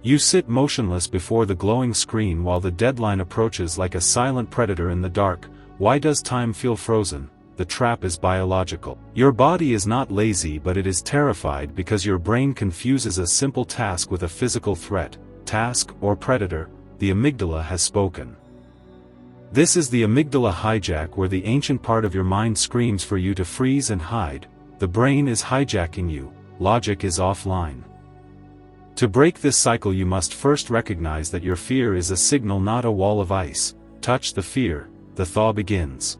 You sit motionless before the glowing screen while the deadline approaches like a silent predator in the dark. Why does time feel frozen? The trap is biological. Your body is not lazy, but it is terrified because your brain confuses a simple task with a physical threat. Task or predator, the amygdala has spoken. This is the amygdala hijack, where the ancient part of your mind screams for you to freeze and hide. The brain is hijacking you, logic is offline. To break this cycle, you must first recognize that your fear is a signal, not a wall of ice. Touch the fear, the thaw begins.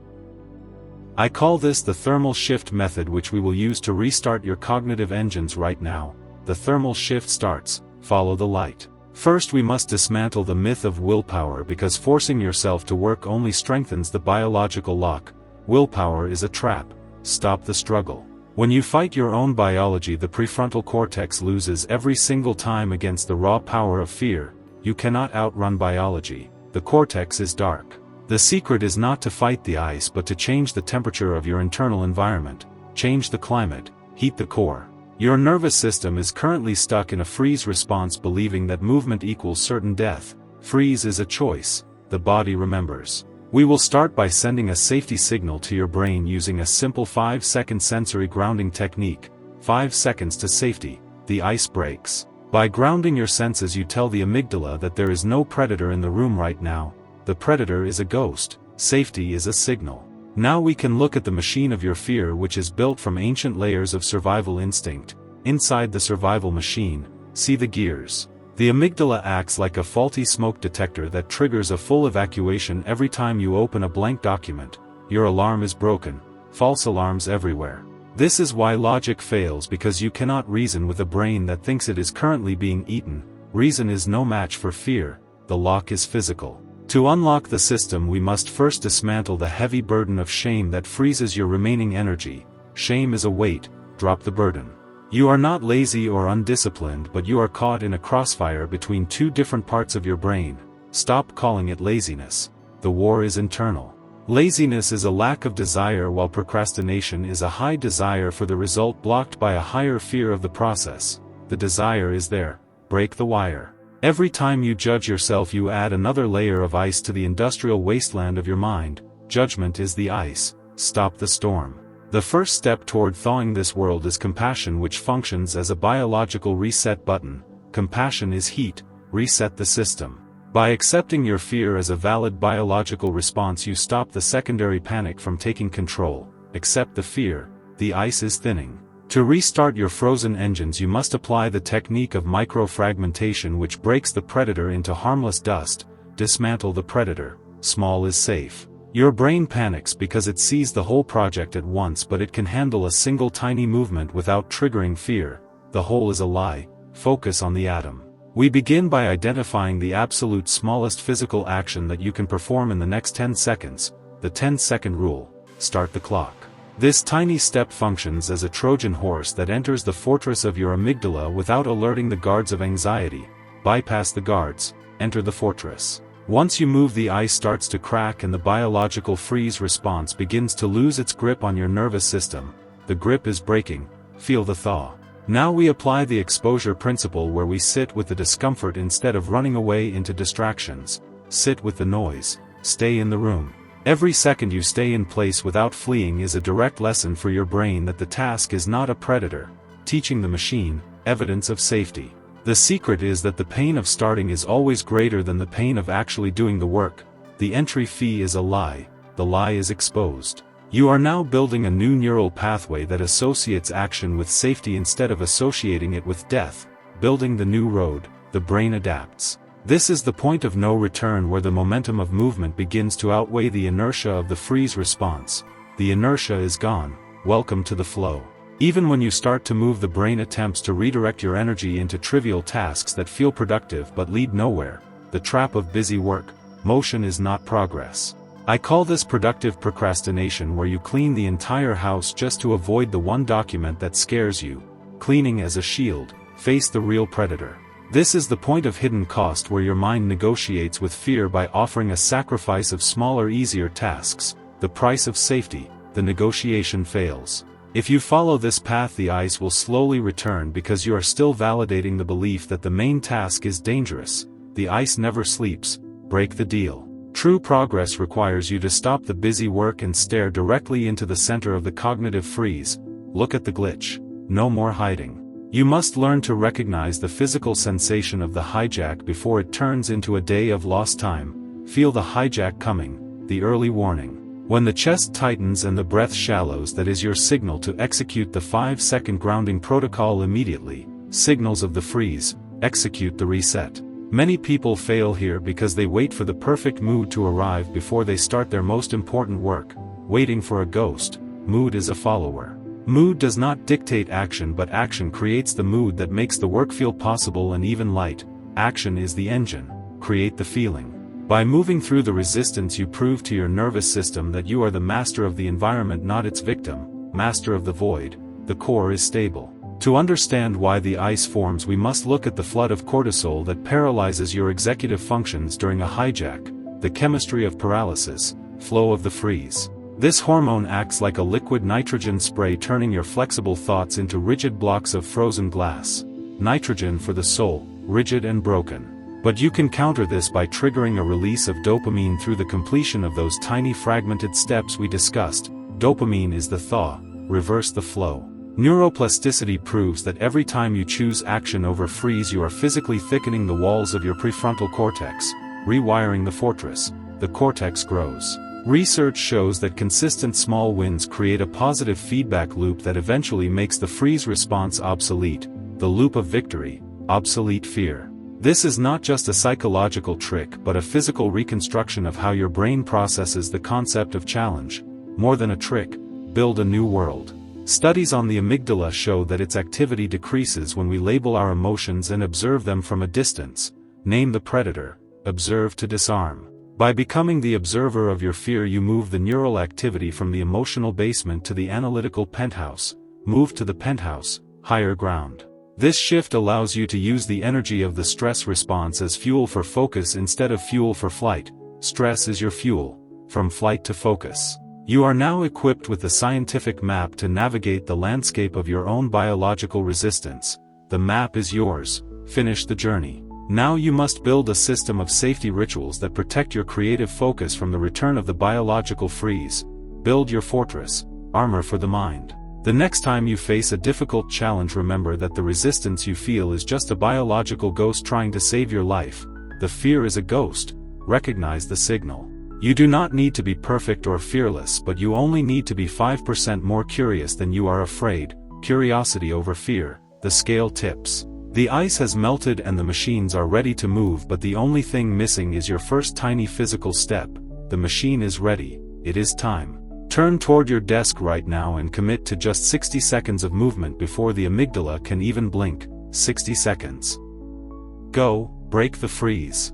I call this the thermal shift method, which we will use to restart your cognitive engines right now. The thermal shift starts, follow the light. First, we must dismantle the myth of willpower, because forcing yourself to work only strengthens the biological lock. Willpower is a trap. Stop the struggle. When you fight your own biology, the prefrontal cortex loses every single time against the raw power of fear. You cannot outrun biology. The cortex is dark. The secret is not to fight the ice, but to change the temperature of your internal environment. Change the climate, heat the core. Your nervous system is currently stuck in a freeze response, believing that movement equals certain death. Freeze is a choice. The body remembers. We will start by sending a safety signal to your brain using a simple 5-second sensory grounding technique. 5 seconds to safety. The ice breaks. By grounding your senses, you tell the amygdala that there is no predator in the room right now. The predator is a ghost. Safety is a signal. Now we can look at the machine of your fear, which is built from ancient layers of survival instinct. Inside the survival machine, see the gears. The amygdala acts like a faulty smoke detector that triggers a full evacuation every time you open a blank document. Your alarm is broken. False alarms everywhere. This is why logic fails, because you cannot reason with a brain that thinks it is currently being eaten. Reason is no match for fear. The lock is physical. To unlock the system, we must first dismantle the heavy burden of shame that freezes your remaining energy. Shame is a weight. Drop the burden. You are not lazy or undisciplined, but you are caught in a crossfire between two different parts of your brain. Stop calling it laziness. The war is internal. Laziness is a lack of desire, while procrastination is a high desire for the result blocked by a higher fear of the process. The desire is there. Break the wire. Every time you judge yourself, you add another layer of ice to the industrial wasteland of your mind. Judgment is the ice. Stop the storm. The first step toward thawing this world is compassion, which functions as a biological reset button. Compassion is heat. Reset the system. By accepting your fear as a valid biological response, you stop the secondary panic from taking control. Accept the fear. The ice is thinning. To restart your frozen engines, you must apply the technique of microfragmentation, which breaks the predator into harmless dust. Dismantle the predator. Small is safe. Your brain panics because it sees the whole project at once, but it can handle a single tiny movement without triggering fear. The whole is a lie. Focus on the atom. We begin by identifying the absolute smallest physical action that you can perform in the next 10 seconds. The 10-second rule. Start the clock. This tiny step functions as a Trojan horse that enters the fortress of your amygdala without alerting the guards of anxiety. Bypass the guards. Enter the fortress. Once you move, the ice starts to crack and the biological freeze response begins to lose its grip on your nervous system. The grip is breaking. Feel the thaw. Now we apply the exposure principle, where we sit with the discomfort instead of running away into distractions. Sit with the noise. Stay in the room. Every second you stay in place without fleeing is a direct lesson for your brain that the task is not a predator. Teaching the machine, evidence of safety. The secret is that the pain of starting is always greater than the pain of actually doing the work. The entry fee is a lie. The lie is exposed. You are now building a new neural pathway that associates action with safety instead of associating it with death. Building the new road, the brain adapts. This is the point of no return, where the momentum of movement begins to outweigh the inertia of the freeze response. The inertia is gone. Welcome to the flow. Even when you start to move, the brain attempts to redirect your energy into trivial tasks that feel productive but lead nowhere. The trap of busy work. Motion is not progress. I call this productive procrastination, where you clean the entire house just to avoid the one document that scares you. Cleaning as a shield. Face the real predator. This is the point of hidden cost, where your mind negotiates with fear by offering a sacrifice of smaller, easier tasks. The price of safety. The negotiation fails. If you follow this path, the ice will slowly return because you are still validating the belief that the main task is dangerous. The ice never sleeps. Break the deal. True progress requires you to stop the busy work and stare directly into the center of the cognitive freeze. Look at the glitch. No more hiding. You must learn to recognize the physical sensation of the hijack before it turns into a day of lost time. Feel the hijack coming, the early warning. When the chest tightens and the breath shallows, that is your signal to execute the 5-second grounding protocol immediately. Signals of the freeze. Execute the reset. Many people fail here because they wait for the perfect mood to arrive before they start their most important work. Waiting for a ghost. Mood is a follower. Mood does not dictate action, but action creates the mood that makes the work feel possible and even light. Action is the engine. Create the feeling. By moving through the resistance, you prove to your nervous system that you are the master of the environment, not its victim, master of the void. The core is stable. To understand why the ice forms, we must look at the flood of cortisol that paralyzes your executive functions during a hijack, the chemistry of paralysis, flow of the freeze. This hormone acts like a liquid nitrogen spray, turning your flexible thoughts into rigid blocks of frozen glass. Nitrogen for the soul, rigid and broken. But you can counter this by triggering a release of dopamine through the completion of those tiny fragmented steps we discussed. Dopamine is the thaw. Reverse the flow. Neuroplasticity proves that every time you choose action over freeze, you are physically thickening the walls of your prefrontal cortex, rewiring the fortress. The cortex grows. Research shows that consistent small wins create a positive feedback loop that eventually makes the freeze response obsolete. The loop of victory. Obsolete fear. This is not just a psychological trick, but a physical reconstruction of how your brain processes the concept of challenge. More than a trick. Build a new world. Studies on the amygdala show that its activity decreases when we label our emotions and observe them from a distance. Name the predator. Observe to disarm. By becoming the observer of your fear, you move the neural activity from the emotional basement to the analytical penthouse. Move to the penthouse, higher ground. This shift allows you to use the energy of the stress response as fuel for focus instead of fuel for flight. Stress is your fuel. From flight to focus. You are now equipped with the scientific map to navigate the landscape of your own biological resistance. The map is yours. Finish the journey. Now you must build a system of safety rituals that protect your creative focus from the return of the biological freeze. Build your fortress. Armor for the mind. The next time you face a difficult challenge, remember that the resistance you feel is just a biological ghost trying to save your life. The fear is a ghost. Recognize the signal. You do not need to be perfect or fearless, but you only need to be 5% more curious than you are afraid. Curiosity over fear. The scale tips. The ice has melted and the machines are ready to move, but the only thing missing is your first tiny physical step. The machine is ready. It is time. Turn toward your desk right now and commit to just 60 seconds of movement before the amygdala can even blink. 60 seconds. Go, break the freeze.